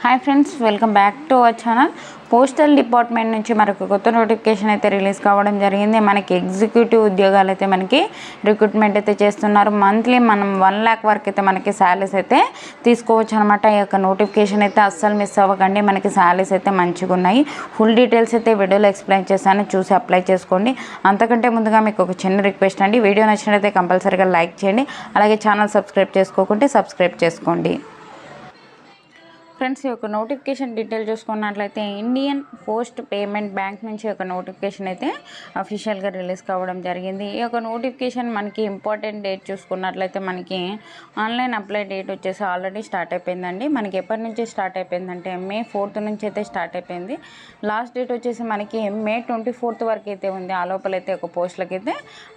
Hi friends, welcome back to our channel. Postal department నుంచి మనకు కొత్త నోటిఫికేషన్ అయితే రిలీజ్ కావడం జరిగింది. మనకి ఎగ్జిక్యూటివ్ ఉద్యోగాలు అయితే మనకి రిక్రూట్మెంట్ అయితే చేస్తున్నారు. మంత్లీ మనం 1 lakh వరకు అయితే మనకి శాలరీస్ అయితే తీసుకోవచ్చు అనమాట. ఈ యొక్క నోటిఫికేషన్ అయితే అస్సలు మిస్ అవ్వకండి. మనకి శాలరీస్ అయితే మంచిగా ఉన్నాయి. ఫుల్ డీటెయిల్స్ అయితే వీడియోలో ఎక్స్ప్లెయిన్ చేస్తాను, చూసి అప్లై చేసుకోండి. అంతకంటే ముందుగా మీకు ఒక చిన్న రిక్వెస్ట్ అండి, వీడియో నచ్చినట్లయితే కంపల్సరీగా లైక్ చేయండి. అలాగే ఛానల్ సబ్స్క్రైబ్ చేసుకోకుంటే సబ్స్క్రైబ్ చేసుకోండి. ఫ్రెండ్స్, ఈ యొక్క నోటిఫికేషన్ డీటెయిల్ చూసుకున్నట్లయితే ఇండియన్ పోస్ట్ పేమెంట్ బ్యాంక్ నుంచి ఒక నోటిఫికేషన్ అయితే అఫీషియల్గా రిలీజ్ కావడం జరిగింది. ఈ యొక్క నోటిఫికేషన్ మనకి ఇంపార్టెంట్ డేట్ చూసుకున్నట్లయితే మనకి ఆన్లైన్ అప్లై డేట్ వచ్చేసి ఆల్రెడీ స్టార్ట్ అయిపోయిందండి. మనకి ఎప్పటి నుంచి స్టార్ట్ అయిపోయిందంటే May 4th నుంచి అయితే స్టార్ట్ అయిపోయింది. లాస్ట్ డేట్ వచ్చేసి మనకి May 24th వరకు అయితే ఉంది. ఆ లోపలైతే ఒక పోస్టులకి అయితే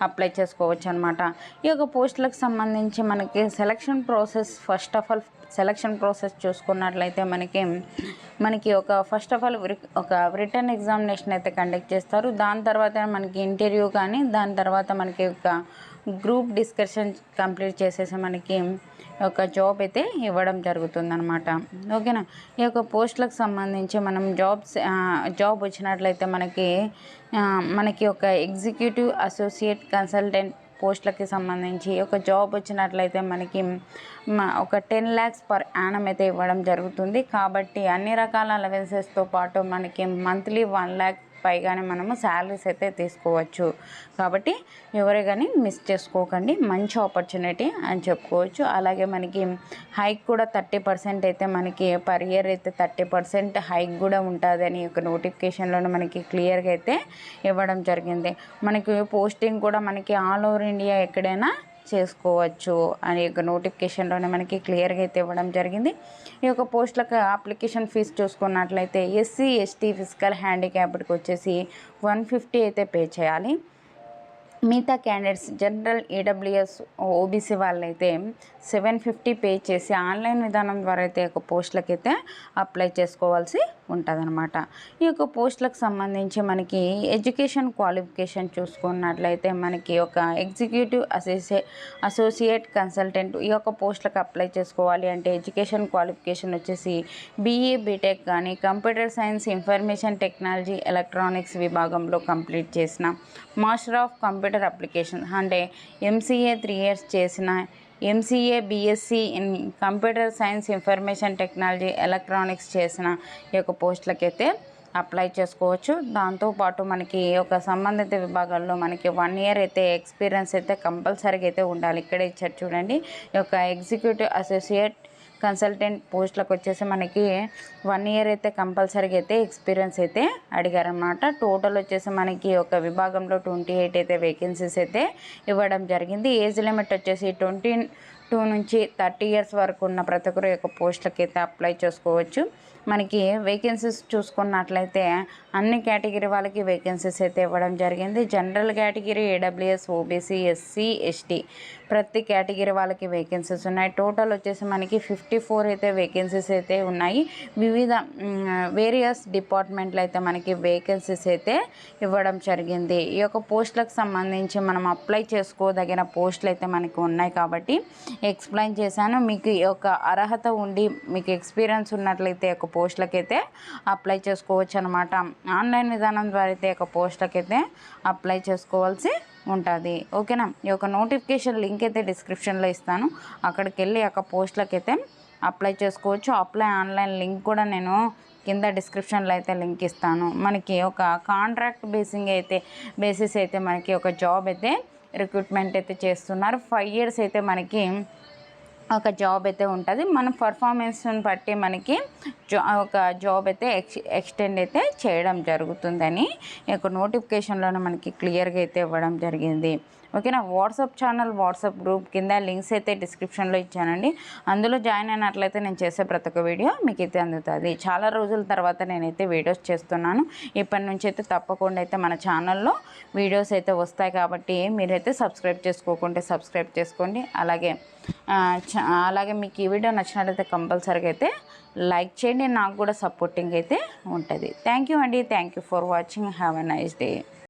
అప్లై చేసుకోవచ్చు అనమాట. ఈ యొక్క పోస్టులకు సంబంధించి మనకి selection process, first of all selection process చూసుకున్నట్లయితే మనకి ఫస్ట్ ఆఫ్ ఆల్ ఒక రిటర్న్ ఎగ్జామినేషన్ అయితే కండక్ట్ చేస్తారు. దాని తర్వాత మనకి ఇంటర్వ్యూ కానీ, దాని తర్వాత మనకి ఒక గ్రూప్ డిస్కషన్ కంప్లీట్ చేసేసి మనకి ఒక జాబ్ అయితే ఇవ్వడం జరుగుతుందన్నమాట. ఓకేనా. ఈ యొక్క పోస్టులకు సంబంధించి మనం జాబ్ వచ్చినట్లయితే మనకి ఒక ఎగ్జిక్యూటివ్ అసోసియేట్ కన్సల్టెంట్ పోస్టులకి సంబంధించి ఒక జాబ్ వచ్చినట్లయితే మనకి ఒక 10 lakhs పర్ యానం అయితే ఇవ్వడం జరుగుతుంది. కాబట్టి అన్ని రకాల అలవెన్సెస్తో పాటు మనకి మంత్లీ 1 lakh పైగానే మనము శాలరీస్ అయితే తీసుకోవచ్చు. కాబట్టి ఎవరే కానీ మిస్ చేసుకోకండి, మంచి ఆపర్చునిటీ అని చెప్పుకోవచ్చు. అలాగే మనకి హైక్ కూడా 30% అయితే మనకి పర్ ఇయర్ అయితే 30% హైక్ కూడా ఉంటుంది అని ఒక నోటిఫికేషన్లోనే మనకి క్లియర్గా అయితే ఇవ్వడం జరిగింది. మనకి పోస్టింగ్ కూడా మనకి ఆల్ ఓవర్ ఇండియా ఎక్కడైనా చేసుకోవచ్చు అని యొక్క నోటిఫికేషన్లోనే మనకి క్లియర్గా అయితే ఇవ్వడం జరిగింది. ఈ యొక్క పోస్టులకు అప్లికేషన్ ఫీజు చూసుకున్నట్లయితే SC ST ఫిజికల్ హ్యాండిక్యాప్డ్కి వచ్చేసి 150 అయితే పే చేయాలి. మిగతా క్యాండిడేట్స్ జనరల్ EWS OBC వాళ్ళైతే 750 పే చేసి ఆన్లైన్ విధానం ద్వారా అయితే ఒక పోస్టులకి అయితే అప్లై చేసుకోవాల్సి ఉంటుందన్నమాట. ఈ యొక్క పోస్టులకు సంబంధించి మనకి ఎడ్యుకేషన్ క్వాలిఫికేషన్ చూసుకున్నట్లయితే మనకి ఒక ఎగ్జిక్యూటివ్ అసోసియేట్ కన్సల్టెంట్ ఈ యొక్క పోస్టులకు అప్లై చేసుకోవాలి అంటే ఎడ్యుకేషన్ క్వాలిఫికేషన్ వచ్చేసి BA BTech కానీ, computer science, information technology, electronics విభాగంలో కంప్లీట్ చేసిన, మాస్టర్ ఆఫ్ కంప్యూటర్ అప్లికేషన్ అంటే MCA 3 years చేసిన, MCA BSc in computer science, information technology, electronics చేసిన ఈ యొక్క పోస్టులకైతే అప్లై చేసుకోవచ్చు. దాంతోపాటు మనకి ఒక సంబంధిత విభాగాల్లో మనకి 1 year అయితే ఎక్స్పీరియన్స్ అయితే కంపల్సరీగా అయితే ఉండాలి. ఇక్కడే ఇచ్చారు చూడండి. ఈ యొక్క ఎగ్జిక్యూటివ్ అసోసియేట్ కన్సల్టెంట్ పోస్టులకు వచ్చేసి మనకి 1 year అయితే కంపల్సరీగా అయితే ఎక్స్పీరియన్స్ అయితే అడిగారన్నమాట. టోటల్ వచ్చేసి మనకి ఒక విభాగంలో 28 అయితే వేకెన్సీస్ అయితే ఇవ్వడం జరిగింది. ఏజ్ లిమిట్ వచ్చేసి 22 నుంచి 30 years వరకు ఉన్న ప్రతి ఒక్కరు యొక్క పోస్టులకి అయితే అప్లై చేసుకోవచ్చు. మనకి వేకెన్సీస్ చూసుకున్నట్లయితే అన్ని కేటగిరీ వాళ్ళకి వేకెన్సీస్ అయితే ఇవ్వడం జరిగింది. General category, AWS OBC SC ST ప్రతి కేటగిరీ వాళ్ళకి వేకెన్సీస్ ఉన్నాయి. టోటల్ వచ్చేసి మనకి 54 అయితే వేకెన్సీస్ అయితే ఉన్నాయి. వివిధ వేరియస్ డిపార్ట్మెంట్లు అయితే మనకి వేకెన్సీస్ అయితే ఇవ్వడం జరిగింది. ఈ యొక్క పోస్టులకు సంబంధించి మనం అప్లై చేసుకోదగిన పోస్టులు అయితే మనకి ఉన్నాయి కాబట్టి ఎక్స్ప్లెయిన్ చేశాను. మీకు ఈ యొక్క అర్హత ఉండి మీకు ఎక్స్పీరియన్స్ ఉన్నట్లయితే ఒక పోస్టులకి అయితే అప్లై చేసుకోవచ్చు అనమాట. ఆన్లైన్ విధానం ద్వారా అయితే ఒక పోస్టులకి అయితే అప్లై చేసుకోవాల్సి ఉంటుంది. ఓకేనా. ఈ యొక్క నోటిఫికేషన్ లింక్ అయితే డిస్క్రిప్షన్లో ఇస్తాను, అక్కడికి వెళ్ళి ఒక పోస్టులకి అయితే అప్లై చేసుకోవచ్చు. అప్లై ఆన్లైన్ లింక్ కూడా నేను కింద డిస్క్రిప్షన్లో అయితే లింక్ ఇస్తాను. మనకి ఒక కాంట్రాక్ట్ బేసిస్ అయితే మనకి ఒక జాబ్ అయితే రిక్రూట్మెంట్ అయితే చేస్తున్నారు. 5 years అయితే మనకి ఒక జాబ్ అయితే ఉంటుంది. మన పర్ఫార్మెన్స్ని బట్టి మనకి ఒక జాబ్ అయితే ఎక్స్టెండ్ అయితే చేయడం జరుగుతుందని ఈ యొక్క నోటిఫికేషన్లోనే మనకి క్లియర్గా అయితే ఇవ్వడం జరిగింది. ఓకేనా. వాట్సాప్ ఛానల్, వాట్సాప్ గ్రూప్ కింద లింక్స్ అయితే డిస్క్రిప్షన్లో ఇచ్చానండి. అందులో జాయిన్ అయినట్లయితే నేను చేసే ప్రతి ఒక్క వీడియో మీకు అయితే అందుతుంది. చాలా రోజుల తర్వాత నేనైతే వీడియోస్ చేస్తున్నాను. ఇప్పటి నుంచి అయితే తప్పకుండా అయితే మన ఛానల్లో వీడియోస్ అయితే వస్తాయి కాబట్టి మీరైతే సబ్స్క్రైబ్ చేసుకోకుంటే సబ్స్క్రైబ్ చేసుకోండి. అలాగే మీకు ఈ వీడియో నచ్చినట్లయితే కంపల్సరీగా అయితే లైక్ చేయండి. నాకు కూడా సపోర్టింగ్ అయితే ఉంటుంది. థ్యాంక్ యూ అండి. Thank you for watching. Have a nice day.